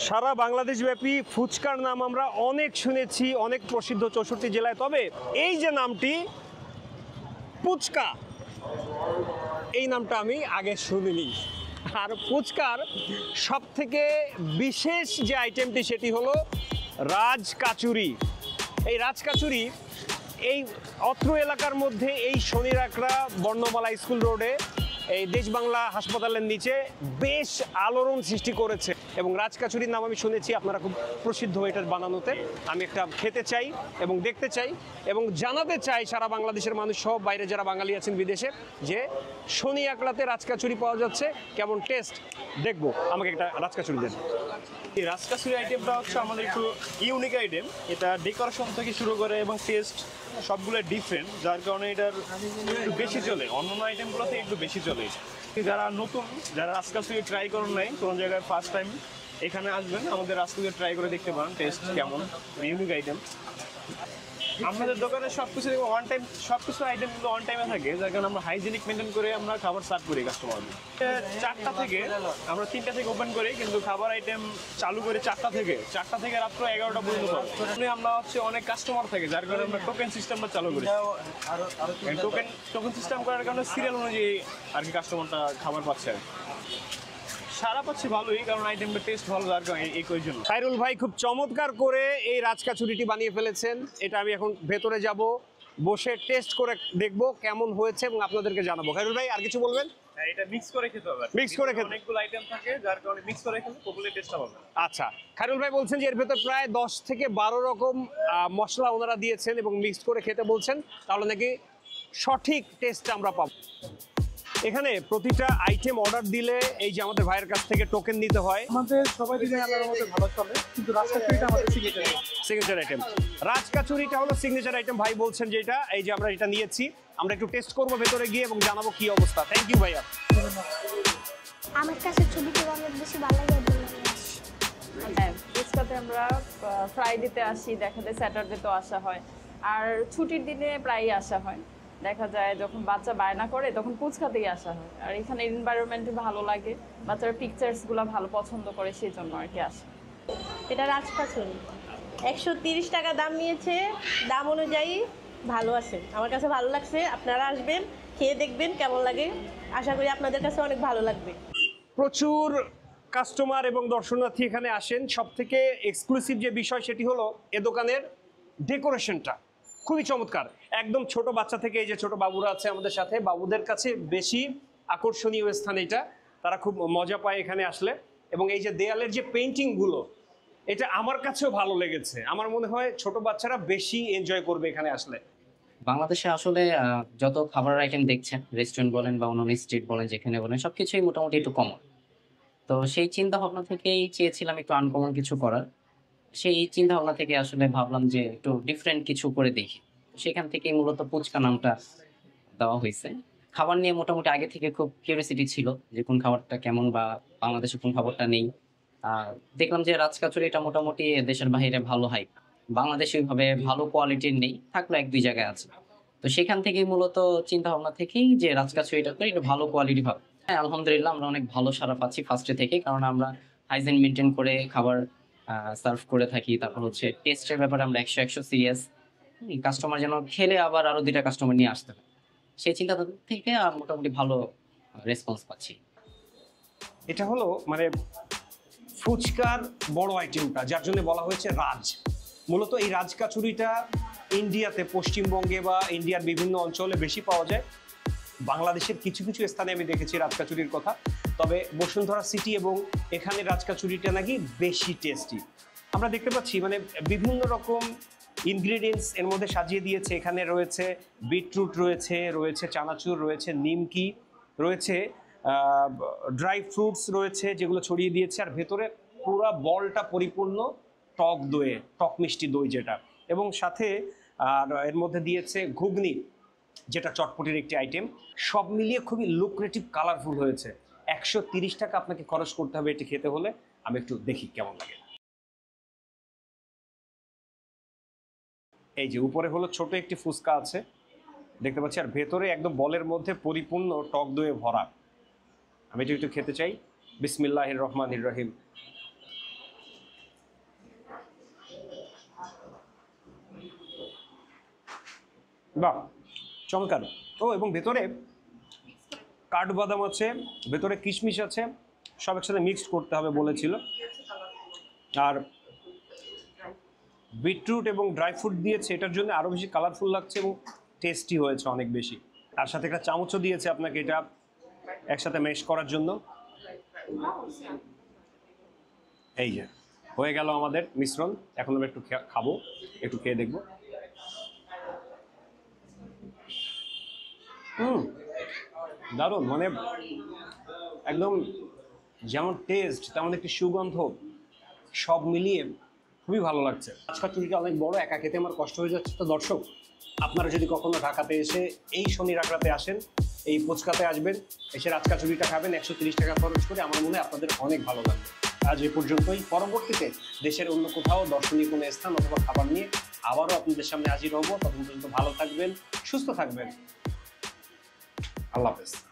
সারা বাংলাদেশব্যাপী ফুচকার নাম আমরা অনেক শুনেছি, অনেক প্রসিদ্ধ 64 জেলায়। তবে এই যে নামটি ফুচকা, এই নামটা আমি আগে শুনিনি। আর ফুচকার সব থেকে বিশেষ যে আইটেমটি সেটি হলো রাজকাচুরি। এই রাজকাচুরি এই অত্র এলাকার মধ্যে এই শনির আকড়া বর্ণমালা স্কুল রোডে এই দেশ বাংলা হাসপাতালের নিচে বেশ আলোড়ন সৃষ্টি করেছে। এবং রাজকাচুরির নাম আমি শুনেছি, আপনারা খুব প্রসিদ্ধ এটার বানানোতে। আমি একটা খেতে চাই এবং দেখতে চাই এবং জানাতে চাই সারা বাংলাদেশের মানুষ সহ বাইরে যারা বাঙালি আছেন বিদেশে, যে শনি আকড়াতে রাজকাচুরি পাওয়া যাচ্ছে, কেমন টেস্ট দেখবো। আমাকে একটা রাজকাচুরি দেন। এই রাজকাচুরি আইটেমটা হচ্ছে আমাদের একটু ইউনিক আইটেম। এটা ডেকোরেশন থেকে শুরু করে এবং টেস্ট সবগুলো ডিফারেন্ট, যার কারণে এটার একটু বেশি চলে, অন্যান্য আইটেমগুলো থেকে একটু বেশি চলে। যারা নতুন, যারা রাজকাচুরি ট্রাই করেন নাই, কোনো জায়গায় ফার্স্ট টাইম এখানে আসবেন, আমাদের রাজকাচুরি ট্রাই করে দেখতে পারেন টেস্ট কেমন। Unique item. আমাদের দোকানে সব কিছু ওয়ান টাইম, সব কিছু আইটেমগুলো অন টাইমে থাকে, যার কারণে আমরা হাইজেনিক মেনটেন করে আমরা খাবার সার্ভ করি কাস্টমারদের। 4টা থেকে আমরা 3টা থেকে ওপেন করি, কিন্তু খাবার আইটেম চালু করি 4টা থেকে রাত্র 11টা পর্যন্ত পাবো। আমরা হচ্ছে অনেক কাস্টমার থাকে, যার কারণে আমরা টোকেন সিস্টেমটা চালু করি। টোকেন সিস্টেম করার কারণে সিরিয়াল অনুযায়ী আর কি কাস্টমারটা খাবার পাচ্ছে। সারা পাচ্ছি ভালোই, কারণ আইটেমটা টেস্ট ভালো, যার কারণে এই জন্য। খায়রুল ভাই খুব চমৎকার করে এই রাজকাচুরিটি বানিয়ে ফেলেছেন। এটা আমি এখন ভেতরে যাব, বসে টেস্ট করে দেখব কেমন হয়েছে এবং আপনাদেরকে জানাবো। খায়রুল ভাই আর কিছু বলবেন? হ্যাঁ, এটা মিক্স করে খেতে হবে। মিক্স করে খেতে অনেকগুলো আইটেম থাকে, যার কারণে মিক্স করে খেলে পপুলার টেস্টটা পাবে। আচ্ছা, খায়রুল ভাই বলছেন যে এর ভেতর প্রায় 10 থেকে 12 রকম মশলা ওনারা দিয়েছেন এবং মিক্স করে খেতে বলছেন, তাহলে নাকি সঠিক টেস্টটা আমরা পাবো। এখানে প্রতিটা আইটেম অর্ডার দিলে এই যে আমাদের ভাইয়ের কাছ থেকে টোকেন নিতে হয়। আমাদের সবাই দিলে আল্লাহর মধ্যে ভালো চলে, কিন্তু রাজকাচুরিটা আমাদের সিগনেচার আইটেম। রাজকাচুরিটা হলো সিগনেচার আইটেম। ভাই বলছেন যে এটা, এই যে আমরা এটা নিয়েছি, আমরা একটু টেস্ট করবো ভেতরে গিয়ে এবং জানাবো কি অবস্থা। থ্যাংক ইউ ভাইয়া। আমার কাছে ছবিটি অনেক বেশি ভালো লাগে। হ্যাঁ, ফুচকাতে আমরা ফ্রাইডেতে আসি, দেখা যায় স্যাটারডেতেও আসা হয়, আর ছুটির দিনে প্রায়ই আসা হয়। দেখা যায় যখন বাচ্চা বায়না করে তখন ফুচকাতেই আসা হয়। আর এখানে এনভায়রনমেন্টে ভালো লাগে, বাচ্চারা পিকচার্সগুলো ভালো পছন্দ করে, সেই জন্য আর কি আসে। এটা রাজকাচুরি 130 টাকা দাম নিয়েছে, দাম অনুযায়ী ভালো আছে, আমার কাছে ভালো লাগছে। আপনারা আসবেন, খেয়ে দেখবেন কেমন লাগে, আশা করি আপনাদের কাছে অনেক ভালো লাগবে। প্রচুর কাস্টমার এবং দর্শনার্থী এখানে আসেন। সব থেকে এক্সক্লুসিভ যে বিষয় সেটি হলো এ দোকানের ডেকোরেশনটা খুবই চমৎকার। একদম ছোট বাচ্চা থেকে এই যে ছোট বাবুরা আছে আমাদের সাথে, বাবুদের কাছে বেশি আকর্ষণীয় স্থান এটা, তারা খুব মজা পায় এখানে আসলে। এবং এই যে দেয়ালের যে পেইন্টিংগুলো, এটা আমার কাছেও ভালো লেগেছে। আমার মনে হয় ছোট বাচ্চারা বেশি এনজয় করবে এখানে আসলে। বাংলাদেশে আসলে যত খাবার আইটেম দেখছেন, রেস্টুরেন্ট বলেন বা অন্যান্য স্ট্রিট বলেন, যেখানে বলেন, সবকিছুই মোটামুটি একটু কমন। তো সেই চিন্তা ভাবনা থেকেই চেয়েছিলাম একটু আনকমন কিছু করার। সেই চিন্তা ভাবনা থেকে আসলে ভাবলাম যে একটু ডিফারেন্ট কিছু করে দেখি। সেখান থেকেই মূলত ফুচকা নামটা দেওয়া হয়েছে। খাবার নিয়ে মোটামুটি আগে থেকে খুব কিউরিয়াসিটি ছিল যে কোন খাবারটা কেমন বা বাংলাদেশে কোন খাবারটা নেই। দেখলাম যে রাজকাচুরিটা মোটামুটি দেশের বাইরে ভালো হয়, বাংলাদেশে ওইভাবে ভালো কোয়ালিটির নেই, থাকলো 1-2 জায়গায় আছে। তো সেখান থেকেই মূলত চিন্তা ভাবনা থেকেই যে রাজকাচুরিটা করে একটু ভালো কোয়ালিটি ভাবে। হ্যাঁ, আলহামদুলিল্লাহ আমরা অনেক ভালো সাড়া পাচ্ছি ফার্স্টে থেকে, কারণ আমরা হাইজিন মেনটেন করে খাবার সার্ভ করে থাকি। তারপর হচ্ছে টেস্টের ব্যাপারে আমরা 100 সিরিয়াস, কাস্টমার যেন খেলে আবার আরো 2টা কাস্টমার নিয়ে আসতে পারে, সেই চিন্তা থেকে মোটামুটি ভালো রেসপন্স পাচ্ছি। এটা হলো মানে ফুচকার বড় আইটেমটা, যার জন্য বলা হয়েছে রাজ। মূলত এই রাজকাচুরিটা ইন্ডিয়াতে, পশ্চিমবঙ্গে বা ইন্ডিয়ার বিভিন্ন অঞ্চলে বেশি পাওয়া যায়। বাংলাদেশের কিছু কিছু স্থানে আমি দেখেছি রাজকাচুরির কথা, তবে বসুন্ধরা সিটি এবং এখানে রাজকাচুরিটা নাকি বেশি টেস্টি। আমরা দেখতে পাচ্ছি মানে বিভিন্ন রকম ইনগ্রিডিয়েন্টস এর মধ্যে সাজিয়ে দিয়েছে। এখানে রয়েছে বিটরুট, রয়েছে চানাচুর, রয়েছে নিমকি, রয়েছে ড্রাই ফ্রুটস রয়েছে যেগুলো ছড়িয়ে দিয়েছে, আর ভেতরে পুরো বলটা পরিপূর্ণ টক দইয়ে, টক মিষ্টি দই যেটা, এবং সাথে আর এর মধ্যে দিয়েছে ঘুগনি, যেটা চটপটির একটি আইটেম। সব মিলিয়ে খুবই লুক্রেটিভ, কালারফুল হয়েছে। 130 টাকা আপনাকে খরচ করতে হবে এটি খেতে হলে। আমি একটু দেখি কেমন লাগে। এই যে উপরে হলো ছোট একটি ফুচকা আছে দেখতে পাচ্ছি, আর ভেতরে একদম বলের মধ্যে পরিপূর্ণ টক দইয়ে ভরা। আমি একটু খেতে চাই। বিসমিল্লাহির রহমানির রহিম। বাহ, চমৎকার। ও, এবং ভেতরে কাঠবাদাম আছে, ভেতরে কিশমিশ আছে, সব একসাথে মিক্সড করতে হবে বলেছিল। আর বিটরুট এবং ড্রাই ফ্রুট দিয়েছে, এটার জন্য আরও বেশি কালারফুল লাগছে এবং টেস্টি হয়েছে অনেক বেশি। আর সাথে একটা চামচও দিয়েছে আপনাকে এটা একসাথে মেশ করার জন্য। এই যে হয়ে গেল আমাদের মিশ্রণ। এখন আমরা একটু খাবো, একটু খেয়ে দেখবো। দারুণ, মানে একদম যেমন টেস্ট তেমন একটি সুগন্ধ, সব মিলিয়ে খুবই ভালো লাগছে। আজকাল চুরিটা অনেক বড়, একা খেতে আমার কষ্ট হয়ে যাচ্ছে। তো দর্শক, আপনারা যদি কখনো ঢাকাতে এসে এই শনি রাখড়াতে আসেন, এই ফুচকাতে আসবেন, এসে রাজকা চুরিটা খাবেন 130 টাকা খরচ করে, আমার মনে হয় আপনাদের অনেক ভালো লাগবে। আজ এ পর্যন্তই। পরবর্তীতে দেশের অন্য কোথাও দর্শনীয় কোনো স্থান অথবা খাবার নিয়ে আবারও আপনাদের সামনে হাজির হব। তখন পর্যন্ত ভালো থাকবেন, সুস্থ থাকবেন। আল্লাহ হাফেজ।